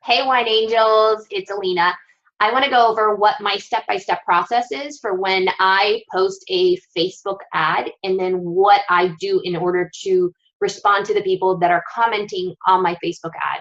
Hey, Wine Angels, it's Alina. I want to go over what my step-by-step process is for when I post a Facebook ad and then what I do in order to respond to the people that are commenting on my Facebook ad.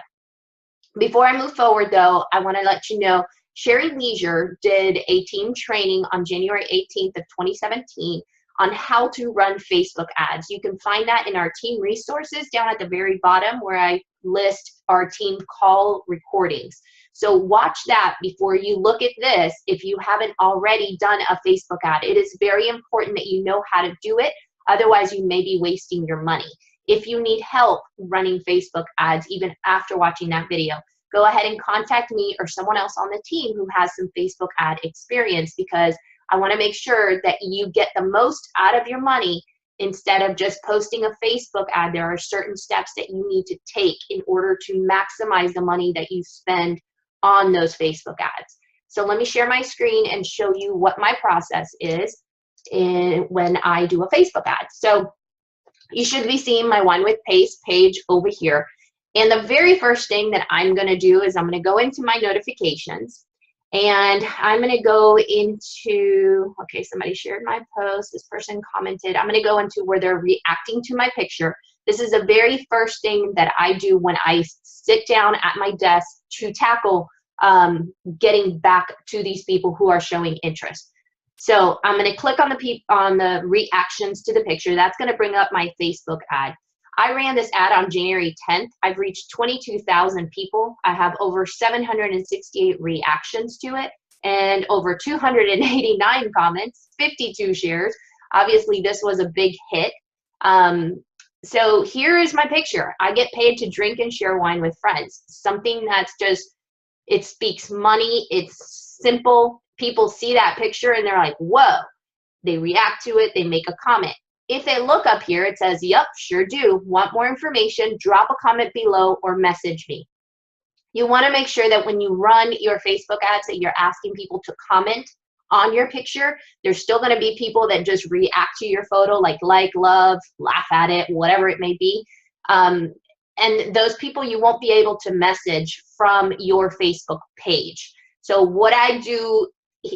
Before I move forward, though, I want to let you know Sherry Leisure did a team training on January 18th of 2017 on how to run Facebook ads. You can find that in our team resources down at the very bottom where I list our team call recordings. So watch that before you look at this if you haven't already done a Facebook ad. It is very important that you know how to do it. Otherwise, you may be wasting your money. If you need help running Facebook ads, even after watching that video, go ahead and contact me or someone else on the team who has some Facebook ad experience, because I want to make sure that you get the most out of your money. Instead of just posting a Facebook ad, there are certain steps that you need to take in order to maximize the money that you spend on those Facebook ads. So let me share my screen and show you what my process is when I do a Facebook ad. So you should be seeing my Wine with Pace page over here. And the very first thing that I'm going to do is I'm going to go into my notifications and I'm going to go into, okay, somebody shared my post. This person commented. I'm going to go into where they're reacting to my picture. This is the very first thing that I do when I sit down at my desk to tackle getting back to these people who are showing interest. So I'm going to click on the reactions to the picture. That's going to bring up my Facebook ad. I ran this ad on January 10th. I've reached 22,000 people. I have over 768 reactions to it and over 289 comments, 52 shares. Obviously, this was a big hit. So here is my picture. I get paid to drink and share wine with friends. Something that's just, it speaks money. It's simple. People see that picture and they're like, whoa. They react to it. They make a comment. If they look up here, it says, yep, sure do. Want more information? Drop a comment below or message me. You want to make sure that when you run your Facebook ads that you're asking people to comment on your picture. There's still going to be people that just react to your photo, like, love, laugh at it, whatever it may be. And those people you won't be able to message from your Facebook page. So what I do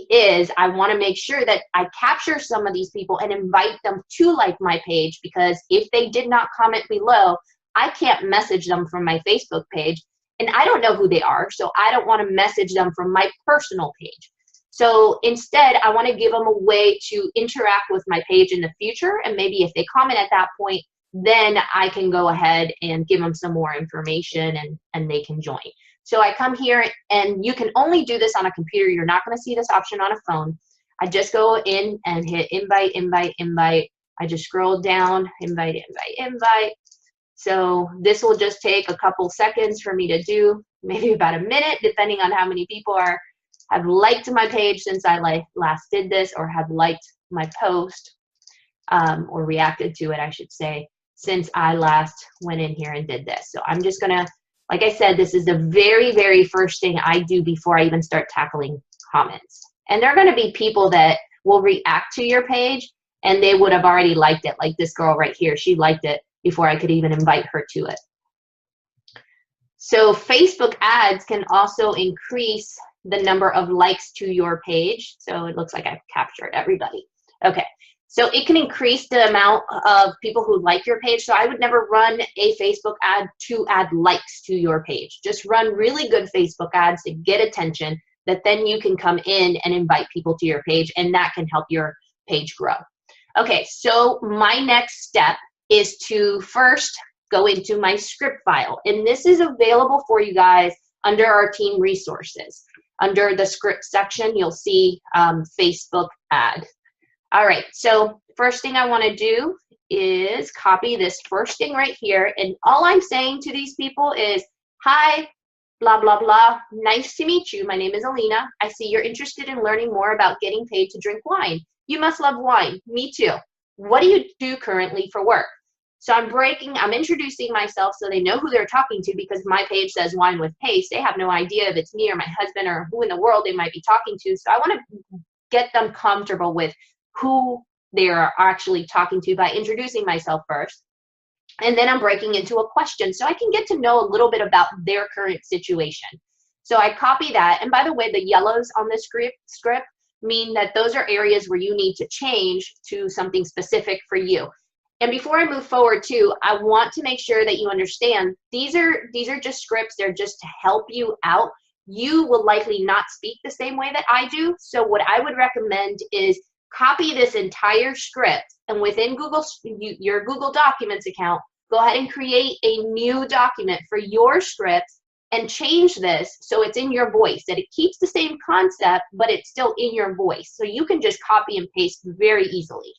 is I want to make sure that I capture some of these people and invite them to like my page, because if they did not comment below, I can't message them from my Facebook page and I don't know who they are, so I don't want to message them from my personal page. So instead, I want to give them a way to interact with my page in the future, and maybe if they comment at that point, then I can go ahead and give them some more information and they can join. So I come here, and you can only do this on a computer. You're not going to see this option on a phone. I just go in and hit invite, invite, invite. I just scroll down, invite, invite, invite. So this will just take a couple seconds for me to do, maybe about a minute, depending on how many people have liked my page since I last did this, or have liked my post, or reacted to it, I should say, since I last went in here and did this. So I'm just going to, like I said, this is the very, very first thing I do before I even start tackling comments. And there are going to be people that will react to your page and they would have already liked it. Like this girl right here, she liked it before I could even invite her to it. So Facebook ads can also increase the number of likes to your page. So it looks like I've captured everybody. Okay. So it can increase the amount of people who like your page. So I would never run a Facebook ad to add likes to your page. Just run really good Facebook ads to get attention, that then you can come in and invite people to your page, and that can help your page grow. Okay, so my next step is to first go into my script file. And this is available for you guys under our team resources. Under the script section, you'll see Facebook ad. All right, so first thing I want to do is copy this first thing right here. And all I'm saying to these people is, hi, blah, blah, blah. Nice to meet you. My name is Alina. I see you're interested in learning more about getting paid to drink wine. You must love wine. Me too. What do you do currently for work? So I'm introducing myself so they know who they're talking to, because my page says Wine with Pace. They have no idea if it's me or my husband or who in the world they might be talking to. So I want to get them comfortable with who they are actually talking to by introducing myself first. And then I'm breaking into a question so I can get to know a little bit about their current situation. So I copy that. And by the way, the yellows on this script mean that those are areas where you need to change to something specific for you. And before I move forward too, I want to make sure that you understand these are just scripts. They're just to help you out. You will likely not speak the same way that I do. So what I would recommend is copy this entire script, and within your Google Documents account, go ahead and create a new document for your script and change this so it's in your voice, that it keeps the same concept, but it's still in your voice. So you can just copy and paste very easily.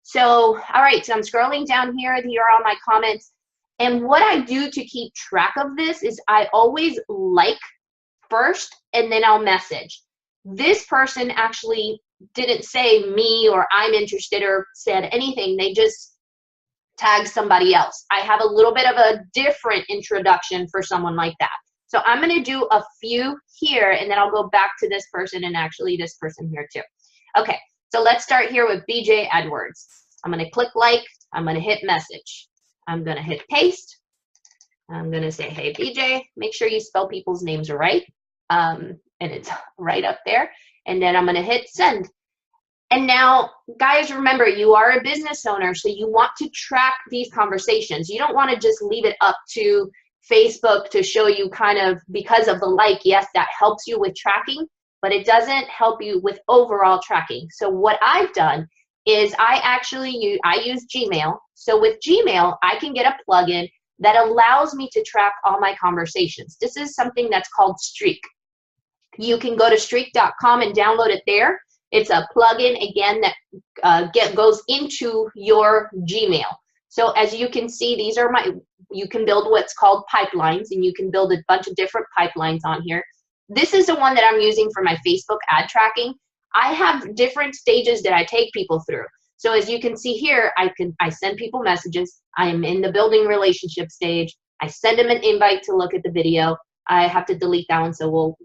So, all right, so I'm scrolling down here. Here are all my comments. And what I do to keep track of this is I always like first, and then I'll message. This person actually didn't say me or I'm interested or said anything. They just tagged somebody else. I have a little bit of a different introduction for someone like that. So I'm going to do a few here, and then I'll go back to this person and actually this person here too. Okay, so let's start here with BJ Edwards. I'm going to click like. I'm going to hit message. I'm going to hit paste. I'm going to say, hey, BJ, make sure you spell people's names right. And it's right up there. And then I'm going to hit send. And now, guys, remember, you are a business owner, so you want to track these conversations. You don't want to just leave it up to Facebook to show you kind of, because of the like, yes, that helps you with tracking, but it doesn't help you with overall tracking. So what I've done is I use Gmail. So with Gmail, I can get a plugin that allows me to track all my conversations. This is something that's called Streak. You can go to streak.com and download it there. It's a plugin, again, that goes into your Gmail. So as you can see, these are you can build what's called pipelines, and you can build a bunch of different pipelines on here. This is the one that I'm using for my Facebook ad tracking. I have different stages that I take people through. So as you can see here, I send people messages. I am in the building relationship stage. I send them an invite to look at the video. I have to delete that one, so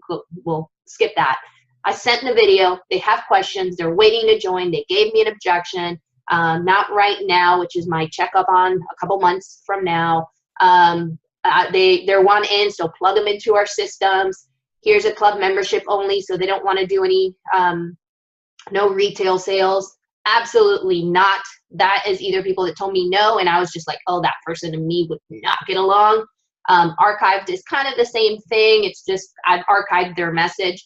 we'll skip that. I sent the video. They have questions. They're waiting to join. They gave me an objection. Not right now, which is my checkup on a couple months from now. They're one in, so plug them into our systems. Here's a club membership only, so they don't want to do any no retail sales. Absolutely not. That is either people that told me no, and I was just like, oh, that person and me would not get along. Archived is kind of the same thing. It's just I've archived their message,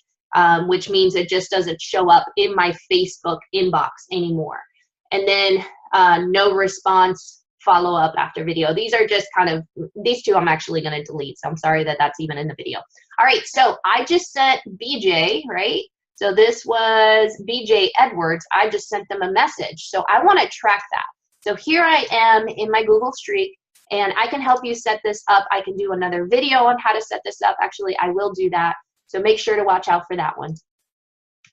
which means it just doesn't show up in my Facebook inbox anymore. And then no response, follow up after video. These are just kind of, these two I'm actually going to delete. So I'm sorry that that's even in the video. All right, so I just sent BJ, right? So this was BJ Edwards. I just sent them a message. So I want to track that. So here I am in my Google Streak, and I can help you set this up. I can do another video on how to set this up. Actually, I will do that. So make sure to watch out for that one.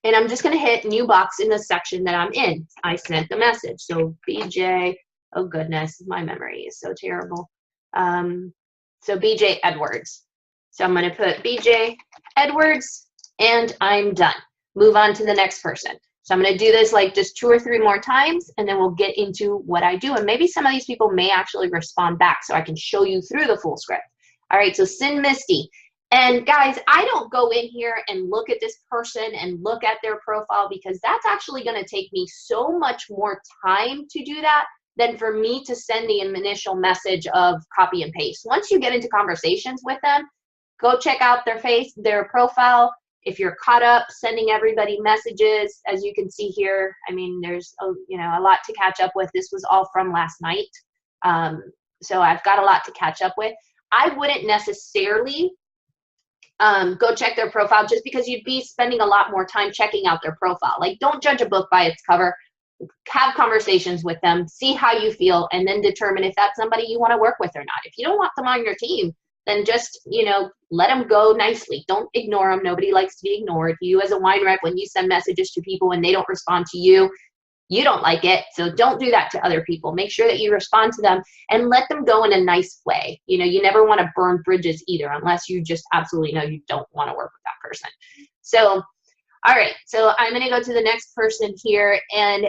And I'm just going to hit new box in the section that I'm in. I sent the message. So BJ, oh goodness, my memory is so terrible. So BJ Edwards. So I'm going to put BJ Edwards, and I'm done. Move on to the next person. So I'm going to do this like just 2 or 3 more times, and then we'll get into what I do. And maybe some of these people may actually respond back so I can show you through the full script. All right, so Sin Misty. And guys, I don't go in here and look at this person and look at their profile, because that's actually going to take me so much more time to do that than for me to send the initial message of copy and paste. Once you get into conversations with them, go check out their profile. If you're caught up sending everybody messages, as you can see here, I mean, there's a lot to catch up with. This was all from last night. So I've got a lot to catch up with. I wouldn't necessarily go check their profile, just because you'd be spending a lot more time checking out their profile. Like, don't judge a book by its cover. Have conversations with them, see how you feel, and then determine if that's somebody you want to work with or not. If you don't want them on your team, then just, let them go nicely. Don't ignore them. Nobody likes to be ignored. You as a wine rep, when you send messages to people and they don't respond to you, you don't like it. So don't do that to other people. Make sure that you respond to them and let them go in a nice way. You never want to burn bridges either, unless you just absolutely know you don't want to work with that person. So, all right. So I'm going to go to the next person here. And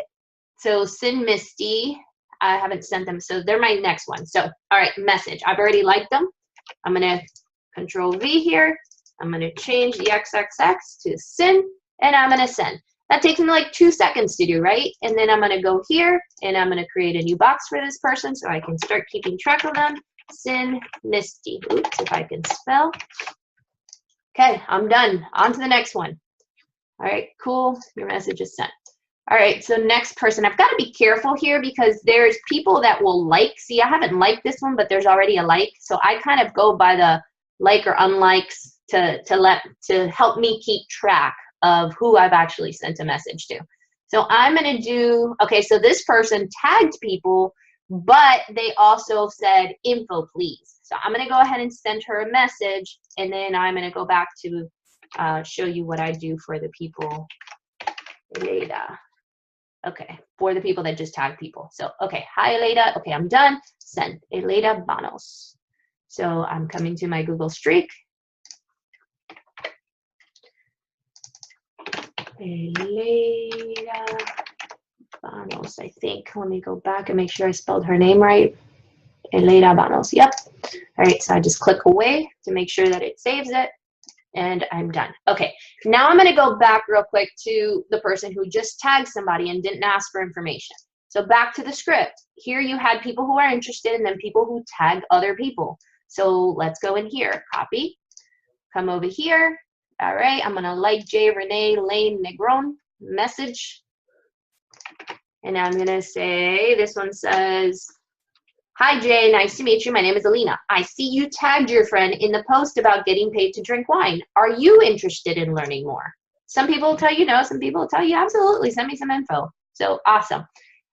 so Sin Misty, I haven't sent them. So they're my next one. So, all right, message. I've already liked them. I'm going to Control V here. I'm going to change the XXX to sin, and I'm going to send. That takes me like 2 seconds to do, right? And then I'm going to go here, and I'm going to create a new box for this person so I can start keeping track of them. Sin Misty. Oops, if I can spell. Okay, I'm done. On to the next one. All right, cool. Your message is sent. All right, so next person. I've got to be careful here because there's people that will like. See, I haven't liked this one, but there's already a like. So I kind of go by the like or unlikes to help me keep track of who I've actually sent a message to. So I'm going to do, okay, so this person tagged people, but they also said info, please. So I'm going to go ahead and send her a message, and then I'm going to go back to show you what I do for the people later. Okay, for the people that just tag people. So, okay, hi, Eleda. Okay, I'm done. Send. Eleda Banos. So I'm coming to my Google Streak. Eleda Banos, I think. Let me go back and make sure I spelled her name right. Eleda Banos, yep. All right, so I just click away to make sure that it saves it, and I'm done. Okay, now I'm gonna go back real quick to the person who just tagged somebody and didn't ask for information. So back to the script. Here you had people who are interested and then people who tag other people. So let's go in here, copy, come over here. All right, I'm gonna like J. Renee Lane Negron message. And I'm gonna say, this one says, hi Jay, nice to meet you. My name is Alina. I see you tagged your friend in the post about getting paid to drink wine. Are you interested in learning more? Some people will tell you no, some people will tell you absolutely, send me some info. So awesome.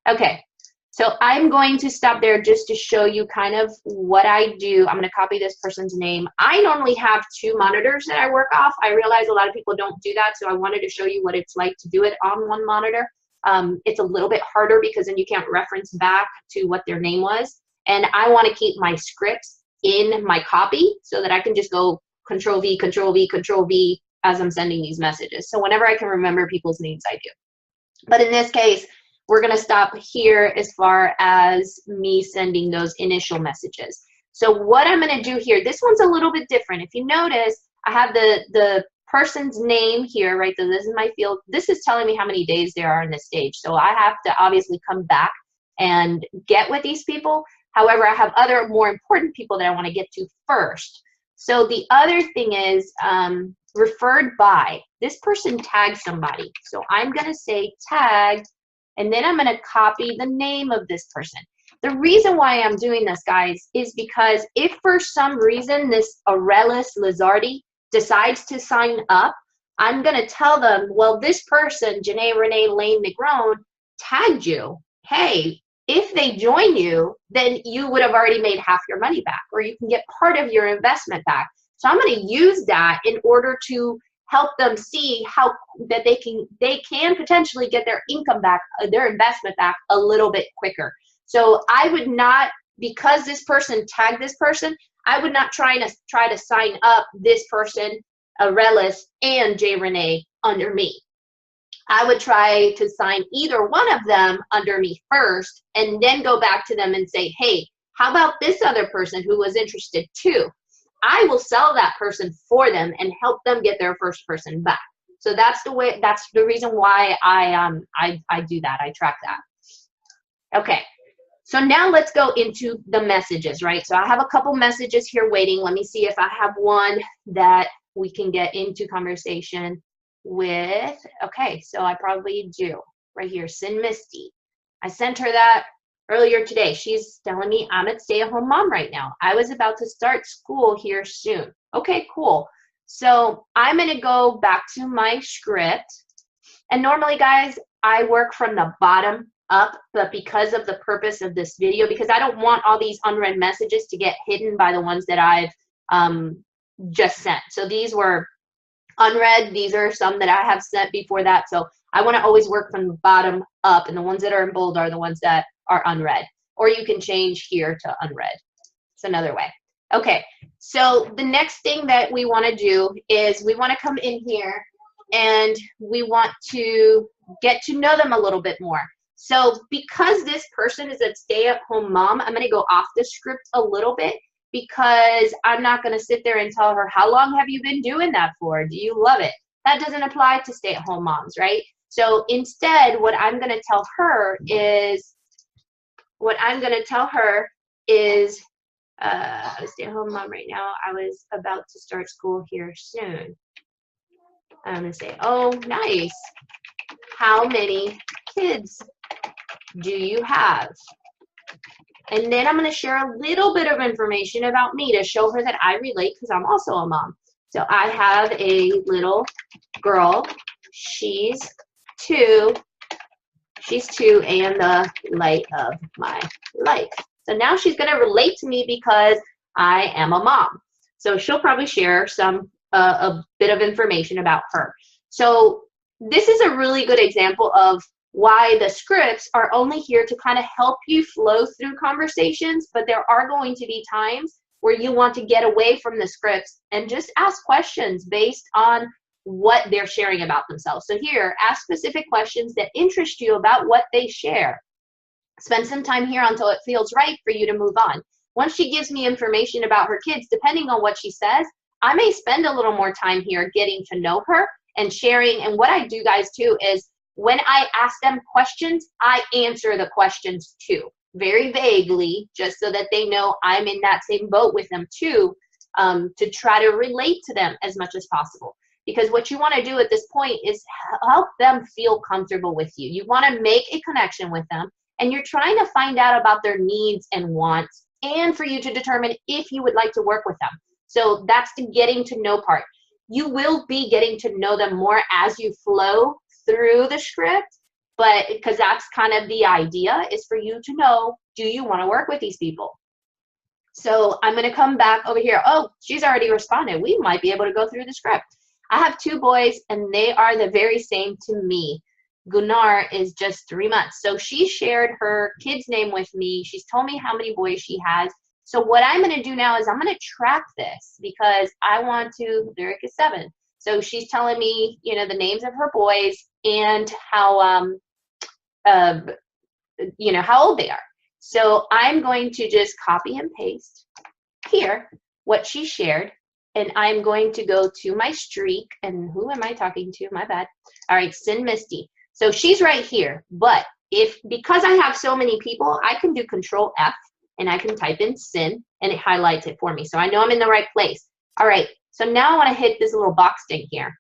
Okay, so I'm going to stop there just to show you kind of what I do. I'm gonna copy this person's name. I normally have 2 monitors that I work off. I realize a lot of people don't do that, so I wanted to show you what it's like to do it on 1 monitor. It's a little bit harder because then you can't reference back to what their name was. And I want to keep my scripts in my copy so that I can just go Control V, Control V, Control V as I'm sending these messages. So whenever I can remember people's names, I do. But in this case, we're going to stop here as far as me sending those initial messages. So what I'm going to do here, this one's a little bit different. If you notice, I have the person's name here, right? So this is my field. This is telling me how many days there are in this stage. So I have to obviously come back and get with these people. However, I have other more important people that I want to get to first. So the other thing is referred by. This person tagged somebody. So I'm going to say tag, and then I'm going to copy the name of this person. The reason why I'm doing this, guys, is because if for some reason this Aurelius Lizardi decides to sign up, I'm going to tell them, well, this person, Janae Renee Lane Negron, tagged you. Hey, if they join you, then you would have already made half your money back, or you can get part of your investment back. So I'm going to use that in order to help them see how that they can potentially get their income back, their investment back a little bit quicker. So I would not, because this person tagged this person, I would not try to sign up this person, Aurelius and J. Renee, under me. I would try to sign either one of them under me first and then go back to them and say, hey, how about this other person who was interested too? I will sell that person for them and help them get their first person back. So that's the reason why I do that. I track that. Okay. So now let's go into the messages, right? So I have a couple messages here waiting. Let me see if I have one that we can get into conversation with. Okay, so I probably do. Right here, Sin Misty. I sent her that earlier today. She's telling me I'm a stay-at-home mom right now. I was about to start school here soon. Okay, cool. So I'm going to go back to my script. And normally, guys, I work from the bottom up, but because of the purpose of this video, because I don't want all these unread messages to get hidden by the ones that I've just sent. So these were unread. These are some that I have sent before that. So I want to always work from the bottom up, and the ones that are in bold are the ones that are unread. Or you can change here to unread. It's another way. Okay, so the next thing that we want to do is we want to come in here and we want to get to know them a little bit more. So because this person is a stay-at-home mom, I'm going to go off the script a little bit because I'm not going to sit there and tell her, how long have you been doing that for? Do you love it? That doesn't apply to stay-at-home moms, right? So instead, what I'm going to tell her is, I'm a stay-at-home mom right now. I was about to start school here soon. I'm going to say, oh, nice. How many kids do you have? And then I'm going to share a little bit of information about me to show her that I relate, because I'm also a mom. So I have a little girl. She's 2. She's 2 and the light of my life. So now she's going to relate to me because I am a mom. So she'll probably share some a bit of information about her. So this is a really good example of why the scripts are only here to kind of help you flow through conversations, but there are going to be times where you want to get away from the scripts and just ask questions based on what they're sharing about themselves. So here, ask specific questions that interest you about what they share. Spend some time here until it feels right for you to move on. Once she gives me information about her kids, depending on what she says, I may spend a little more time here getting to know her and sharing. And what I do, guys, too, is when I ask them questions, I answer the questions too, very vaguely, just so that they know I'm in that same boat with them too, to try to relate to them as much as possible. Because what you want to do at this point is help them feel comfortable with you. You want to make a connection with them, and you're trying to find out about their needs and wants, and for you to determine if you would like to work with them. So that's the getting to know part. You will be getting to know them more as you flow through the script, but because that's kind of the idea, is for you to know, do you want to work with these people? So I'm going to come back over here. Oh, she's already responded. We might be able to go through the script. I have 2 boys, and they are the very same to me. Gunnar is just 3 months. So she shared her kid's name with me. She's told me how many boys she has. So what I'm going to do now is I'm going to track this, because I want to, Derek is 7. So she's telling me, you know, the names of her boys and how, you know, how old they are. So I'm going to just copy and paste here what she shared. And I'm going to go to my streak. And who am I talking to? My bad. All right, Sin Misty. So she's right here. But because I have so many people, I can do Control F and I can type in Sin and it highlights it for me. So I know I'm in the right place. All right, so now I want to hit this little box thing here.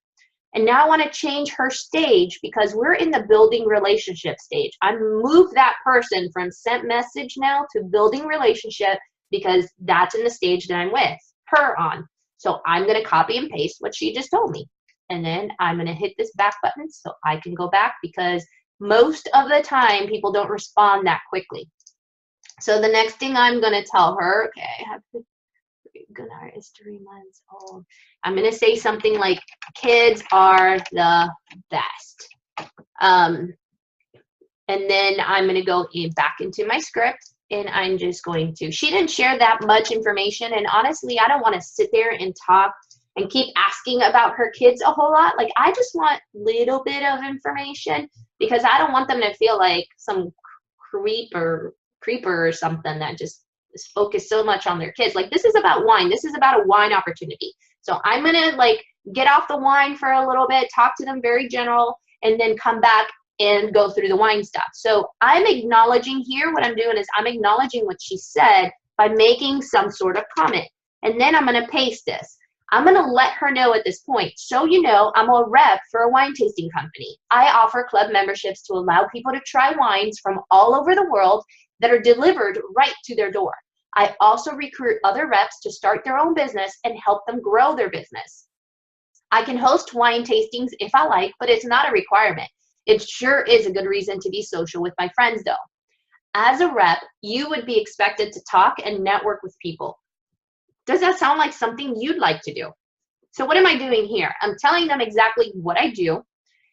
And now I want to change her stage, because we're in the building relationship stage. I moved that person from sent message now to building relationship, because that's in the stage that I'm with her on. So I'm going to copy and paste what she just told me. And then I'm going to hit this back button so I can go back, because most of the time people don't respond that quickly. So the next thing I'm going to tell her, okay, Gunnar is 3 months old. I'm going to say something like, kids are the best. And then I'm going to go back into my script, and I'm just going to, she didn't share that much information. And honestly, I don't want to sit there and talk and keep asking about her kids a whole lot. Like, I just want a little bit of information, because I don't want them to feel like some creeper or something that just is focused so much on their kids. Like, this is about wine. This is about a wine opportunity. So I'm going to like get off the wine for a little bit, talk to them very general, and then come back and go through the wine stuff. So I'm acknowledging here, what I'm doing is I'm acknowledging what she said by making some sort of comment. And then I'm going to paste this. I'm going to let her know at this point, so you know, I'm a rep for a wine tasting company. I offer club memberships to allow people to try wines from all over the world that are delivered right to their door. I also recruit other reps to start their own business and help them grow their business. I can host wine tastings if I like, but it's not a requirement. It sure is a good reason to be social with my friends, though. As a rep, you would be expected to talk and network with people. Does that sound like something you'd like to do? So what am I doing here? I'm telling them exactly what I do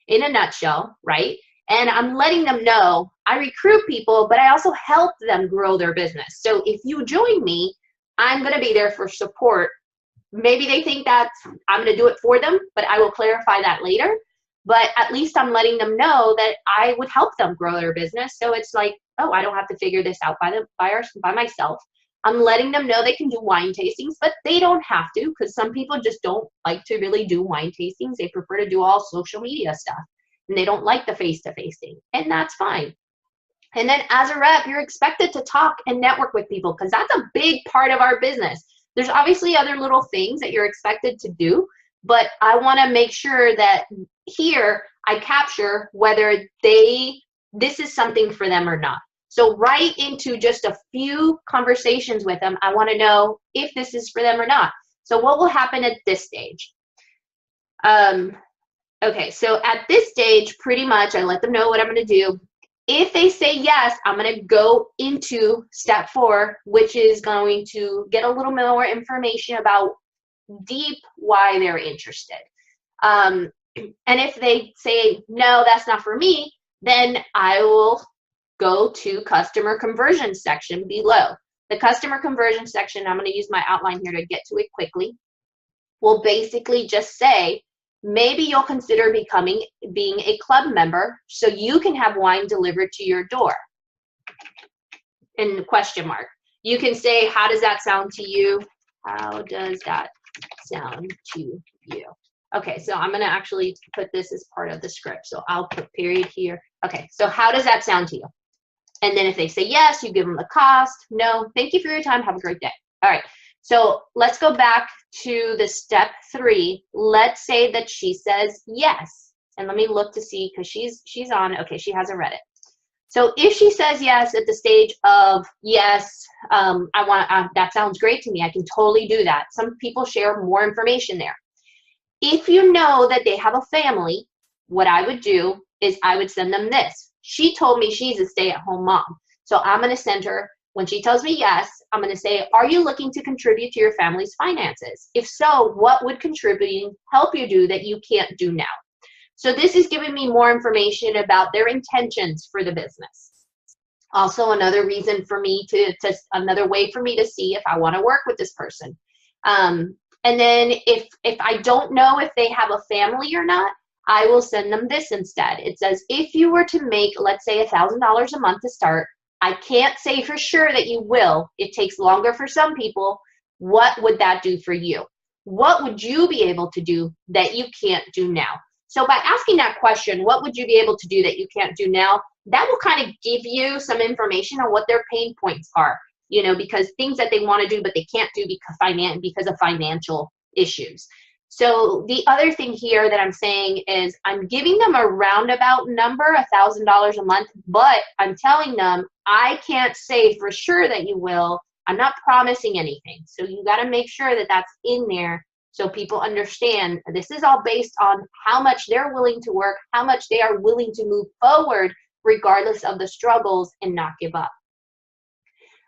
in a nutshell, right? And I'm letting them know I recruit people, but I also help them grow their business. So if you join me, I'm going to be there for support. Maybe they think that I'm going to do it for them, but I will clarify that later. But at least I'm letting them know that I would help them grow their business. So it's like, oh, I don't have to figure this out by myself. I'm letting them know they can do wine tastings, but they don't have to, because some people just don't like to really do wine tastings. They prefer to do all social media stuff, and they don't like the face-to-face thing, and that's fine. And then as a rep, you're expected to talk and network with people, because that's a big part of our business. There's obviously other little things that you're expected to do, but I want to make sure that here I capture whether this is something for them or not. So right into just a few conversations with them, I want to know if this is for them or not. So what will happen at this stage? Okay, so at this stage, pretty much I let them know what I'm going to do. If they say yes, I'm going to go into step 4, which is going to get a little more information about deep why they're interested. And if they say, no, that's not for me, then I will go to customer conversion section below. The customer conversion section, I'm going to use my outline here to get to it quickly, will basically just say, maybe you'll consider being a club member so you can have wine delivered to your door. In question mark. You can say, how does that sound to you? How does that sound to you? Okay, so I'm going to actually put this as part of the script. So I'll put period here. Okay, so how does that sound to you? And then if they say yes, you give them the cost. No, thank you for your time. Have a great day. All right, so let's go back to the step 3. Let's say that she says yes. And let me look to see, because she's on. Okay, she hasn't read it. So if she says yes at the stage of yes, that sounds great to me. I can totally do that. Some people share more information there. If you know that they have a family, what I would do is I would send them this. She told me she's a stay-at-home mom. So I'm going to send her, when she tells me yes, I'm going to say, are you looking to contribute to your family's finances? If so, what would contributing help you do that you can't do now? So this is giving me more information about their intentions for the business. Also, another reason for me another way for me to see if I want to work with this person. And then if I don't know if they have a family or not, I will send them this instead. It says, if you were to make, let's say, $1,000 a month to start, I can't say for sure that you will. It takes longer for some people. What would that do for you? What would you be able to do that you can't do now? So by asking that question, what would you be able to do that you can't do now? That will kind of give you some information on what their pain points are, because things that they want to do but they can't do because of financial issues. So the other thing here that I'm saying is I'm giving them a roundabout number, $1,000 a month, but I'm telling them I can't say for sure that you will. I'm not promising anything. So you got to make sure that that's in there so people understand this is all based on how much they're willing to work, how much they are willing to move forward regardless of the struggles and not give up.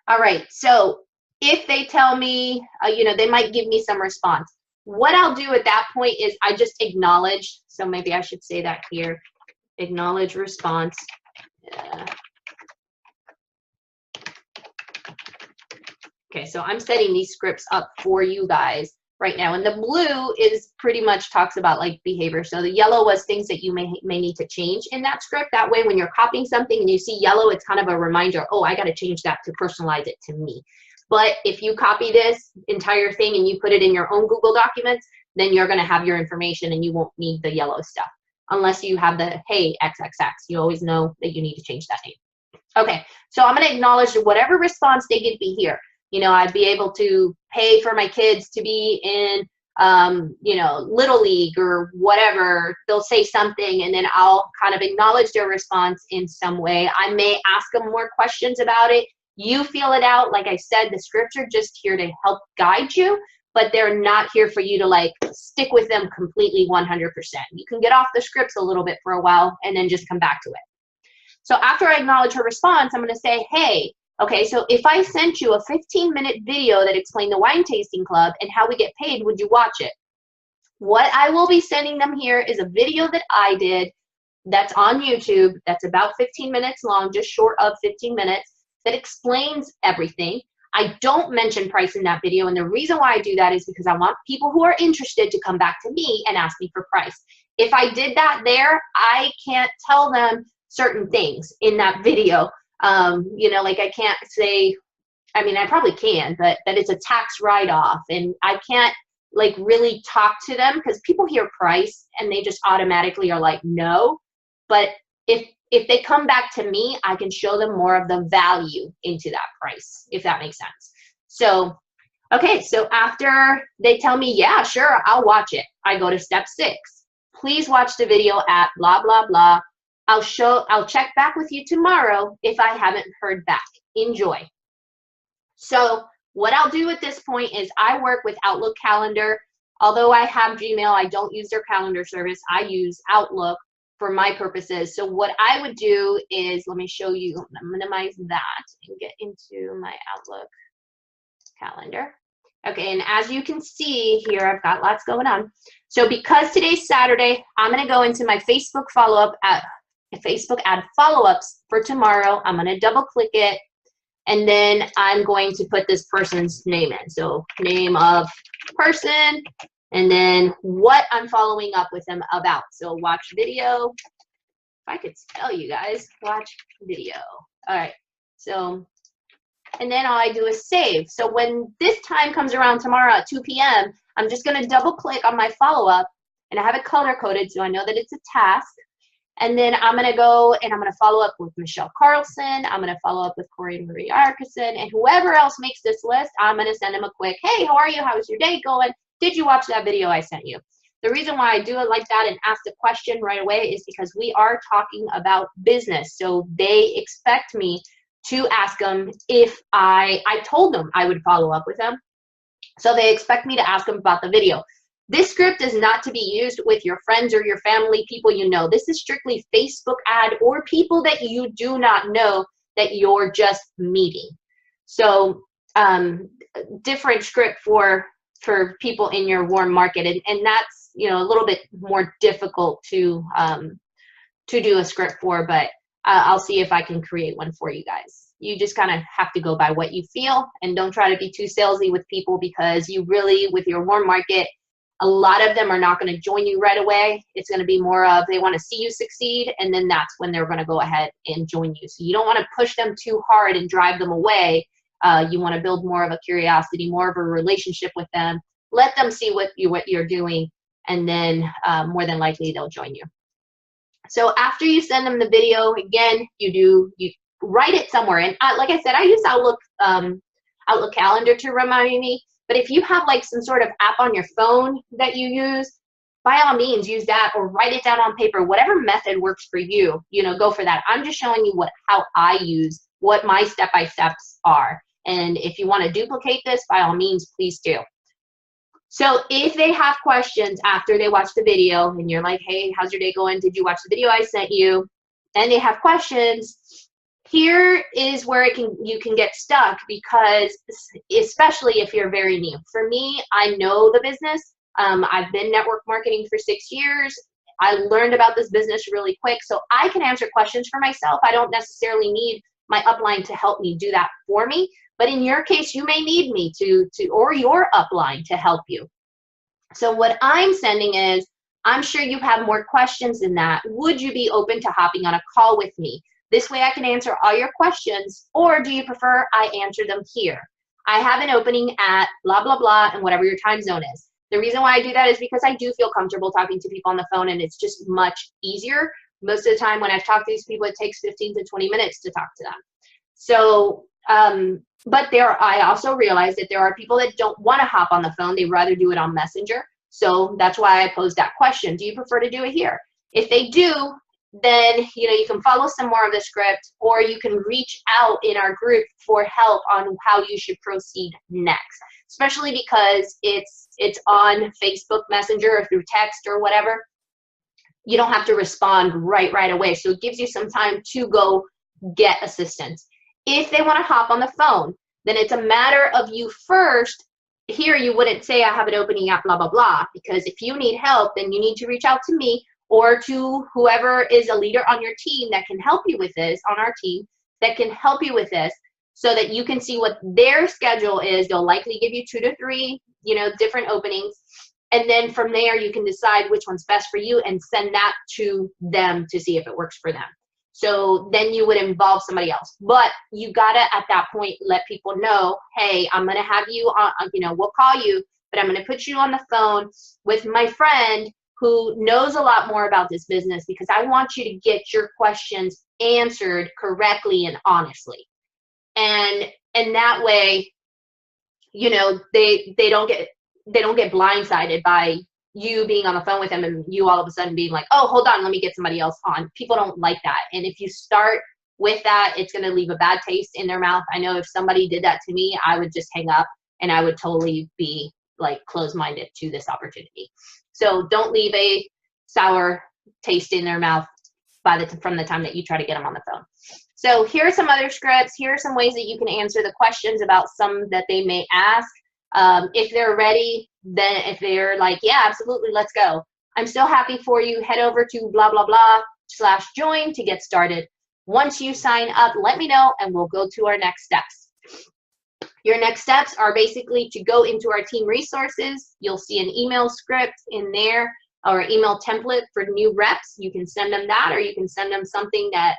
All right, so if they tell me, they might give me some response. What I'll do at that point is I just acknowledge. So maybe I should say that here. Acknowledge response. Okay, so I'm setting these scripts up for you guys right now. And the blue is pretty much talks about like behavior. So the yellow was things that you may need to change in that script. That way when you're copying something and you see yellow, it's kind of a reminder, oh, I got to change that to personalize it to me. But if you copy this entire thing and you put it in your own Google documents, then you're going to have your information and you won't need the yellow stuff. Unless you have the, hey, XXX, you always know that you need to change that name. Okay, so I'm going to acknowledge whatever response they give me here. I'd be able to pay for my kids to be in, Little League or whatever. They'll say something and then I'll kind of acknowledge their response in some way. I may ask them more questions about it. You feel it out. Like I said, the scripts are just here to help guide you, but they're not here for you to like stick with them completely 100%. You can get off the scripts a little bit for a while and then just come back to it. So after I acknowledge her response, I'm going to say, hey, okay, so if I sent you a 15-minute video that explained the wine tasting club and how we get paid, would you watch it? What I will be sending them here is a video that I did that's on YouTube that's about 15 minutes long, just short of 15 minutes, that explains everything. I don't mention price in that video, and the reason why I do that is because I want people who are interested to come back to me and ask me for price. If I did that there, I can't tell them certain things in that video. Like I can't say, I mean, I probably can, but that it's a tax write-off, and I can't like really talk to them because people hear price and they just automatically are like, no. But if they come back to me, I can show them more of the value into that price, if that makes sense. So, okay, so after they tell me, yeah, sure, I'll watch it, I go to step 6. Please watch the video at blah, blah, blah. I'll check back with you tomorrow if I haven't heard back. Enjoy. So what I'll do at this point is I work with Outlook Calendar. Although I have Gmail, I don't use their calendar service. I use Outlook for my purposes. So what I would do is, let me show you, I'm gonna minimize that and get into my Outlook calendar. Okay, and as you can see here, I've got lots going on. So because today's Saturday, I'm gonna go into my Facebook follow-up at Facebook ad follow-ups for tomorrow. I'm gonna double click it, and then I'm going to put this person's name in. So name of person, and then what I'm following up with them about. So watch video. If I could spell, you guys, watch video. All right, so, and then all I do is save. So when this time comes around tomorrow at 2 p.m., I'm just gonna double click on my follow-up, and I have it color coded so I know that it's a task. And then I'm gonna go and I'm gonna follow up with Michelle Carlson. I'm gonna follow up with Corey Marie Arkeson, and whoever else makes this list, I'm gonna send them a quick, hey, how are you? How's your day going? Did you watch that video I sent you? The reason why I do it like that and ask the question right away is because we are talking about business. So they expect me to ask them if I told them I would follow up with them. So they expect me to ask them about the video. This script is not to be used with your friends or your family, people you know. This is strictly Facebook ad or people that you do not know that you're just meeting. So different script for people in your warm market, and that's, you know, a little bit more difficult to do a script for, but I'll see if I can create one for you guys. You just kind of have to go by what you feel, and don't try to be too salesy with people, because you really, with your warm market, a lot of them are not going to join you right away. It's going to be more of they want to see you succeed, and then that's when they're going to go ahead and join you. So you don't want to push them too hard and drive them away. You want to build more of a curiosity, more of a relationship with them. Let them see what you're doing, and then more than likely they'll join you. So after you send them the video, again, you write it somewhere. And like I said, I use Outlook Calendar to remind me. But if you have like some sort of app on your phone that you use, by all means use that, or write it down on paper. Whatever method works for you, you know, go for that. I'm just showing you how I use, what my step-by-steps are. And if you want to duplicate this, by all means, please do. So if they have questions after they watch the video and you're like, hey, how's your day going? Did you watch the video I sent you? And they have questions, here is where you can get stuck, because especially if you're very new. For me, I know the business. I've been network marketing for 6 years. I learned about this business really quick, so I can answer questions for myself. I don't necessarily need my upline to help me do that for me. But in your case, you may need me to or your upline to help you. So what I'm sending is, I'm sure you have more questions than that. Would you be open to hopping on a call with me? This way I can answer all your questions, or do you prefer I answer them here? I have an opening at blah, blah, blah, and whatever your time zone is. The reason why I do that is because I do feel comfortable talking to people on the phone, and it's just much easier. Most of the time when I've talked to these people, it takes 15 to 20 minutes to talk to them. So, but I also realize that there are people that don't want to hop on the phone. They'd rather do it on Messenger. So that's why I posed that question. Do you prefer to do it here? If they do, then you can follow some more of the script, or you can reach out in our group for help on how you should proceed next, especially because it's on Facebook Messenger or through text or whatever. You don't have to respond right away, so it gives you some time to go get assistance. If they want to hop on the phone, then it's a matter of you first. Here you wouldn't say I have an opening at blah blah blah, because if you need help, then you need to reach out to me or to whoever is a leader on your team that can help you with this, on our team, that can help you with this, so that you can see what their schedule is. They'll likely give you 2 to 3, different openings. And then from there, you can decide which one's best for you and send that to them to see if it works for them. So then you would involve somebody else. But you gotta, at that point, let people know, hey, I'm gonna have you on, we'll call you, but I'm gonna put you on the phone with my friend who knows a lot more about this business, because I want you to get your questions answered correctly and honestly. And that way, they don't get blindsided by you being on the phone with them and you all of a sudden being like, oh, hold on, let me get somebody else on. People don't like that. And if you start with that, it's going to leave a bad taste in their mouth. I know if somebody did that to me, I would just hang up and I would totally be like closed-minded to this opportunity. So don't leave a sour taste in their mouth from the time that you try to get them on the phone. So here are some other scripts. Here are some ways that you can answer the questions about some that they may ask. If they're ready, then if they're like, yeah, absolutely, let's go. I'm so happy for you. Head over to blah, blah, blah /join to get started. Once you sign up, let me know and we'll go to our next steps. Your next steps are basically to go into our team resources. You'll see an email script in there or email template for new reps. You can send them that, or you can send them something that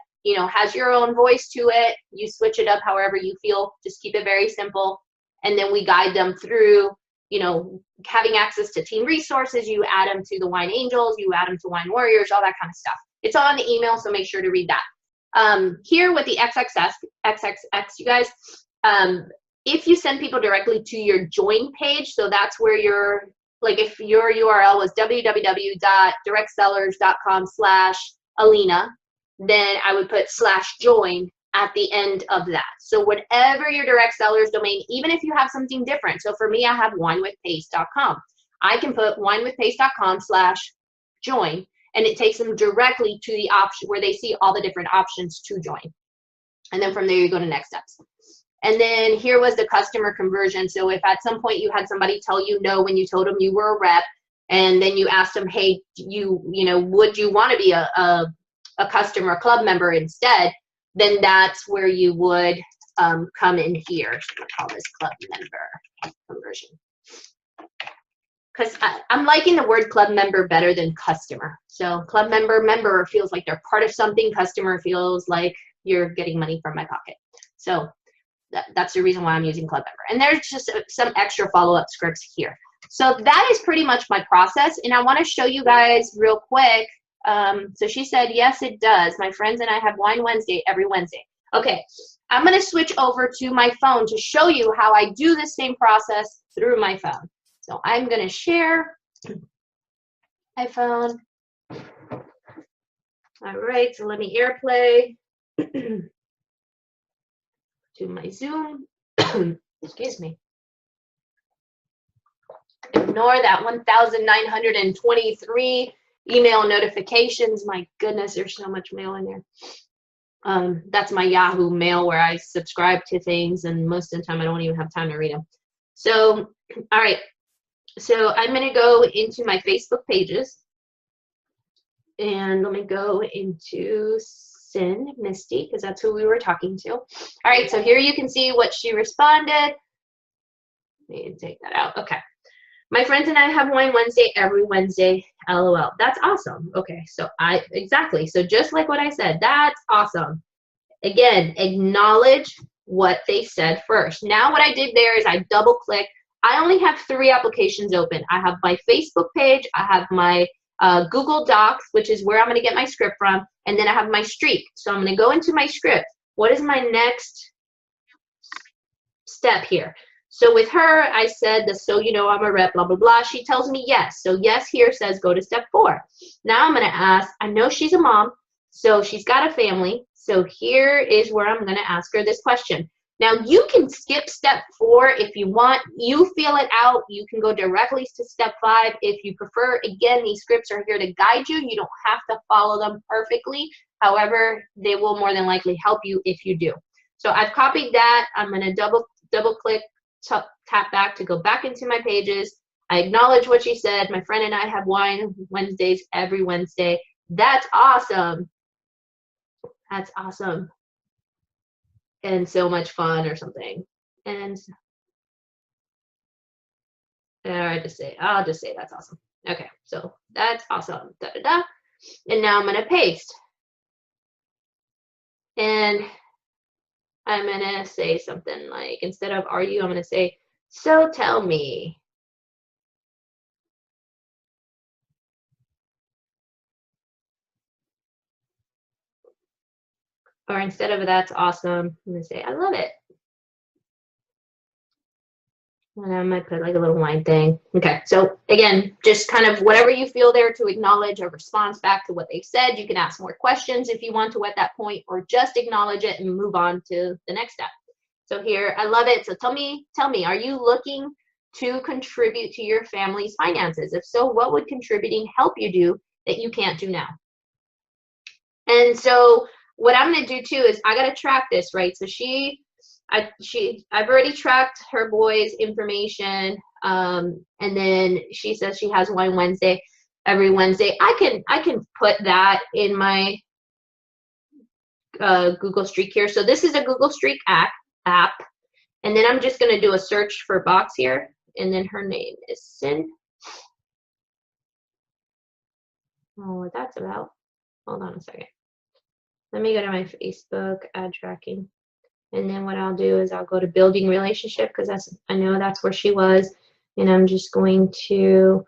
has your own voice to it. You switch it up however you feel. Just keep it very simple. And then we guide them through, having access to team resources. You add them to the Wine Angels, you add them to Wine Warriors, all that kind of stuff. It's all in the email, so make sure to read that. Here with the XXX, you guys, if you send people directly to your join page, so that's where if your URL was www.directsellers.com/Alina, then I would put /join at the end of that. So whatever your direct seller's domain, even if you have something different. So for me, I have winewithpace.com. I can put winewithpace.com/join, and it takes them directly to the option where they see all the different options to join. And then from there, you go to next steps. And then here was the customer conversion. So if at some point you had somebody tell you no when you told them you were a rep, and then you asked them, hey, would you want to be a customer club member instead, then that's where you would come in here. So I'm gonna call this club member conversion. Because I'm liking the word club member better than customer. So club member feels like they're part of something. Customer feels like you're getting money from my pocket. So that's the reason why I'm using club member. And there's just some extra follow-up scripts here. So that is pretty much my process. And I want to show you guys real quick. So she said, yes, it does. My friends and I have Wine Wednesday every Wednesday. Okay, I'm going to switch over to my phone to show you how I do the same process through my phone. So I'm going to share my phone. All right, so let me AirPlay to my Zoom. Excuse me. Ignore that 1,923 email notifications. My goodness, there's so much mail in there. That's my Yahoo mail where I subscribe to things, and most of the time I don't even have time to read them. So, all right. So I'm going to go into my Facebook pages, and let me go into Send Misty, because that's who we were talking to. All right, so here you can see what she responded. Let me take that out. Okay. My friends and I have Wine Wednesday every Wednesday, LOL. That's awesome. Okay, so exactly. So just like what I said, that's awesome. Again, acknowledge what they said first. Now what I did there is I double click. I only have 3 applications open. I have my Facebook page, I have my Google Docs, which is where I'm going to get my script from, and then I have my Streak. So I'm going to go into my script. What is my next step here? So with her, I said, so you know I'm a rep, blah, blah, blah. She tells me yes. So yes here says go to step 4. Now I'm going to ask, I know she's a mom, so she's got a family. So here is where I'm going to ask her this question. Now you can skip step 4 if you want. You feel it out. You can go directly to step 5 if you prefer. Again, these scripts are here to guide you. You don't have to follow them perfectly. However, they will more than likely help you if you do. So I've copied that. I'm going to double click, tap back to go back into my pages. I acknowledge what she said. My friend and I have Wine Wednesdays every Wednesday. That's awesome. That's awesome. And so much fun or something. And I'll just say that's awesome. Okay, so that's awesome. Da, da, da. And now I'm going to paste. And I'm going to say something like, instead of are you, I'm going to say, so tell me. Or instead of that's awesome, I'm going to say, I love it. And I might put like a little line thing. Okay, so again, just kind of whatever you feel there to acknowledge a response back to what they've said. You can ask more questions if you want to at that point, or just acknowledge it and move on to the next step. So here, I love it. So tell me, are you looking to contribute to your family's finances? If so, what would contributing help you do that you can't do now? And so what I'm going to do too is I got to track this, right? So I've already tracked her boy's information, and then she says she has Wine Wednesday every Wednesday. I can put that in my Google Streak here. So this is a Google Streak app, and then I'm just going to do a search for box here, and then her name is Sin. Oh, what that's about? Hold on a second. Let me go to my Facebook ad tracking. And then what I'll do is I'll go to building relationship, because I know that's where she was. And I'm just going to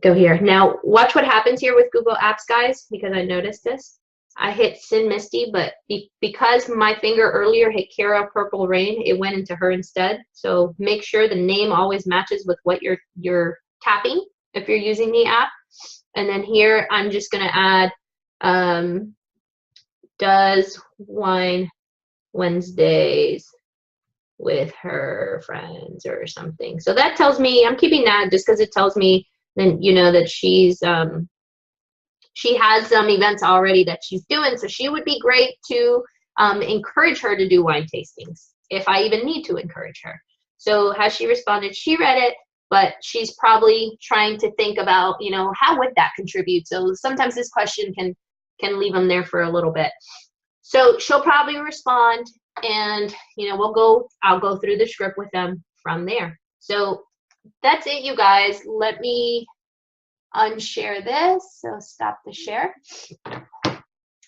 go here. Now, watch what happens here with Google Apps, guys, because I noticed this. I hit Sin Misty, but because my finger earlier hit Kara Purple Rain, it went into her instead. So make sure the name always matches with what you're tapping if you're using the app. And then here, I'm just going to add, does Wine Wednesdays with her friends or something. So that tells me, I'm keeping that just because it tells me then you know that she has some events already that she's doing. So she would be great to encourage her to do wine tastings if I even need to encourage her. So has she responded? She read it, but she's probably trying to think about, you know, how would that contribute? So sometimes this question can leave them there for a little bit. So she'll probably respond, and you know, I'll go through the script with them from there. So that's it, you guys. Let me unshare this. So stop the share.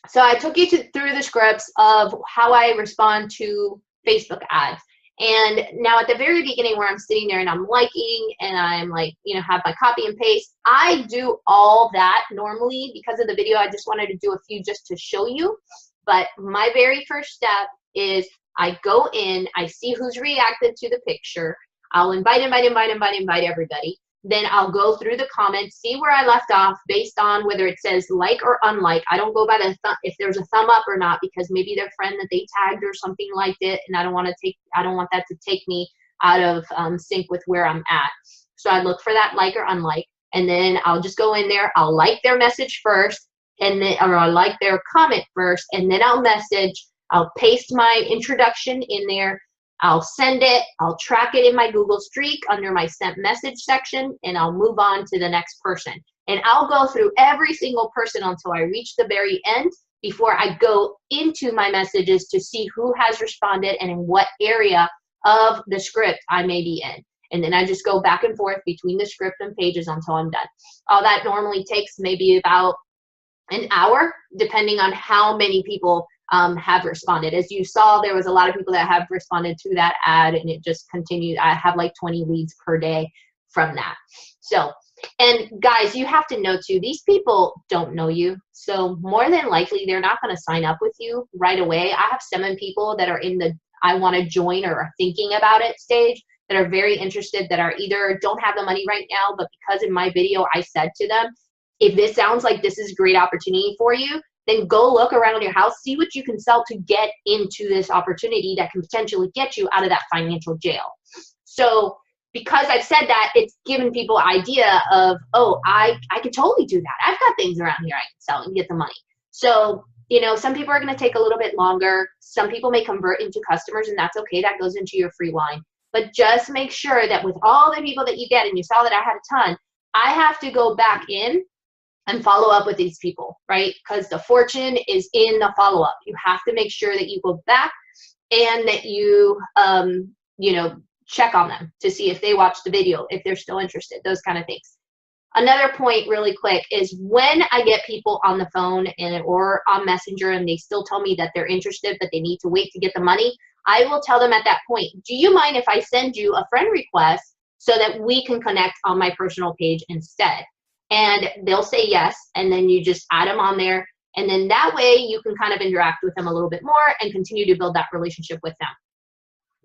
So I took you through the scripts of how I respond to Facebook ads. And now at the very beginning, where I'm sitting there and I'm liking and I'm like, you know, have my copy and paste, I do all that normally. Because of the video, I just wanted to do a few just to show you. But my very first step is I go in, I see who's reacted to the picture. I'll invite everybody. Then I'll go through the comments, see where I left off based on whether it says like or unlike. I don't go by if there's a thumb up or not, because maybe their friend that they tagged or something liked it, and I don't want that to take me out of sync with where I'm at. So I look for that like or unlike, and then I'll just go in there. I'll like their message first, or I'll like their comment first, and then I'll message. I'll paste my introduction in there. I'll send it, I'll track it in my Google Streak under my sent message section, and I'll move on to the next person. And I'll go through every single person until I reach the very end before I go into my messages to see who has responded and in what area of the script I may be in. And then I just go back and forth between the script and pages until I'm done. All that normally takes maybe about an hour, depending on how many people have responded. As you saw, there was a lot of people that have responded to that ad, and it just continued. I have like 20 leads per day from that. So, and guys, you have to know too, these people don't know you. So more than likely, they're not going to sign up with you right away. I have 7 people that are in the I want to join or are thinking about it stage, that are very interested, that are either don't have the money right now, but because in my video I said to them, if this sounds like this is a great opportunity for you, then go look around your house, see what you can sell to get into this opportunity that can potentially get you out of that financial jail. So because I've said that, it's given people an idea of, oh, I could totally do that. I've got things around here I can sell and get the money. So, you know, some people are going to take a little bit longer. Some people may convert into customers, and that's okay. That goes into your free wine. But just make sure that with all the people that you get, and you saw that I had a ton, I have to go back in and follow up with these people, right? Because the fortune is in the follow-up. You have to make sure that you go back and that you, you know, check on them to see if they watched the video, if they're still interested, those kind of things. Another point really quick is when I get people on the phone or on Messenger and they still tell me that they're interested, but they need to wait to get the money, I will tell them at that point, do you mind if I send you a friend request so that we can connect on my personal page instead? And they'll say yes, and then you just add them on there. And then that way you can kind of interact with them a little bit more and continue to build that relationship with them.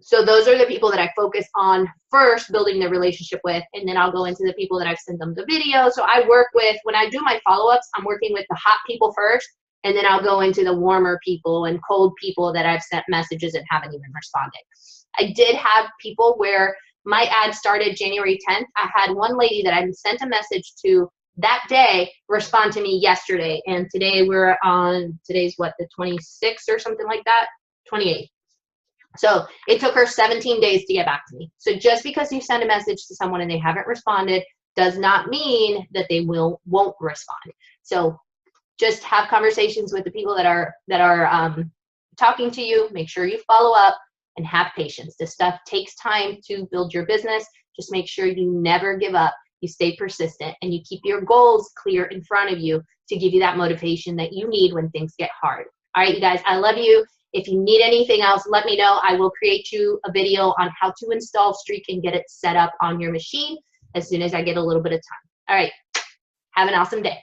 So those are the people that I focus on first building the relationship with, and then I'll go into the people that I've sent them the video. So I work with, when I do my follow-ups, I'm working with the hot people first, and then I'll go into the warmer people and cold people that I've sent messages and haven't even responded. I did have people where my ad started January 10th. I had one lady that I sent a message to that day respond to me yesterday, and today today's what, the 26th or something like that, 28th. So it took her 17 days to get back to me. So just because you send a message to someone and they haven't responded does not mean that they won't respond. So just have conversations with the people that are talking to you. Make sure you follow up and have patience. This stuff takes time to build your business. Just make sure you never give up. You stay persistent and you keep your goals clear in front of you to give you that motivation that you need when things get hard. All right, you guys, I love you. If you need anything else, let me know. I will create you a video on how to install Streak and get it set up on your machine as soon as I get a little bit of time. All right, have an awesome day.